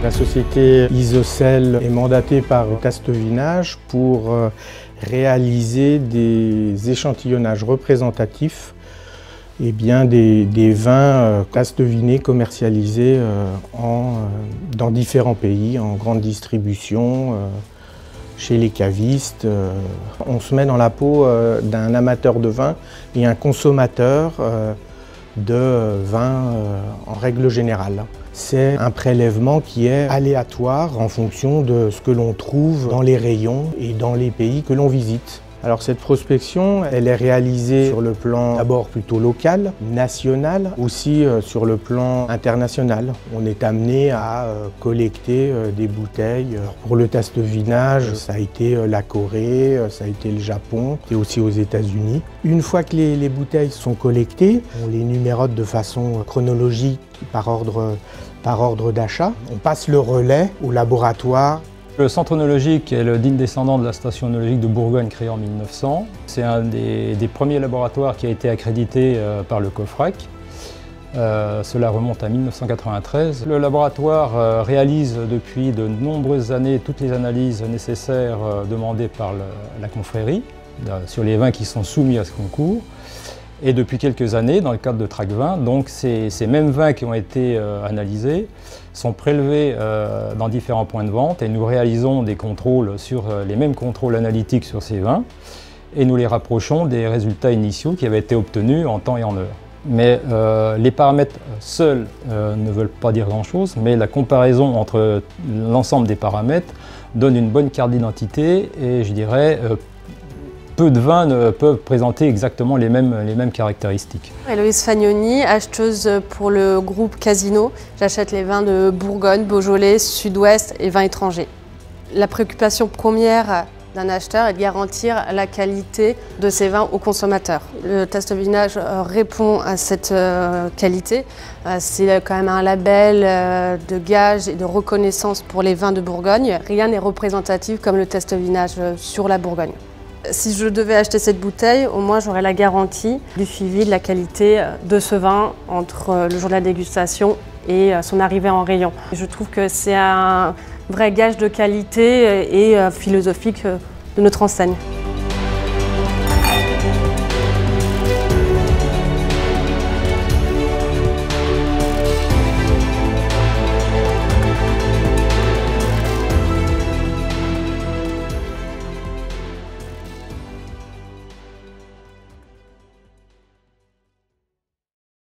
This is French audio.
La société Isocel est mandatée par Taste-Vinage pour réaliser des échantillonnages représentatifs des vins taste-vinés commercialisés dans différents pays, en grande distribution, chez les cavistes. On se met dans la peau d'un amateur de vin et un consommateur de vin en règle générale. C'est un prélèvement qui est aléatoire en fonction de ce que l'on trouve dans les rayons et dans les pays que l'on visite. Alors cette prospection, elle est réalisée sur le plan d'abord plutôt local, national, aussi sur le plan international. On est amené à collecter des bouteilles. Pour le taste-vinage, ça a été la Corée, ça a été le Japon et aussi aux États-Unis. Une fois que les bouteilles sont collectées, on les numérote de façon chronologique par ordre d'achat. On passe le relais au laboratoire. Le centre œnologique est le digne descendant de la station œnologique de Bourgogne créée en 1900. C'est un des premiers laboratoires qui a été accrédité par le COFRAC. Cela remonte à 1993. Le laboratoire réalise depuis de nombreuses années toutes les analyses nécessaires demandées par la confrérie sur les vins qui sont soumis à ce concours. Et depuis quelques années, dans le cadre de TRAC-Vin, donc ces mêmes vins qui ont été analysés sont prélevés dans différents points de vente et nous réalisons des contrôles sur les mêmes contrôles analytiques sur ces vins et nous les rapprochons des résultats initiaux qui avaient été obtenus en temps et en heure. Mais les paramètres seuls ne veulent pas dire grand-chose, mais la comparaison entre l'ensemble des paramètres donne une bonne carte d'identité et je dirais peu de vins ne peuvent présenter exactement les mêmes caractéristiques. Héloïse Fagnoni, acheteuse pour le groupe Casino. J'achète les vins de Bourgogne, Beaujolais, Sud-Ouest et vins étrangers. La préoccupation première d'un acheteur est de garantir la qualité de ces vins aux consommateurs. Le taste-vinage répond à cette qualité. C'est quand même un label de gage et de reconnaissance pour les vins de Bourgogne. Rien n'est représentatif comme le taste-vinage sur la Bourgogne. Si je devais acheter cette bouteille, au moins j'aurais la garantie du suivi de la qualité de ce vin entre le jour de la dégustation et son arrivée en rayon. Je trouve que c'est un vrai gage de qualité et philosophique de notre enseigne.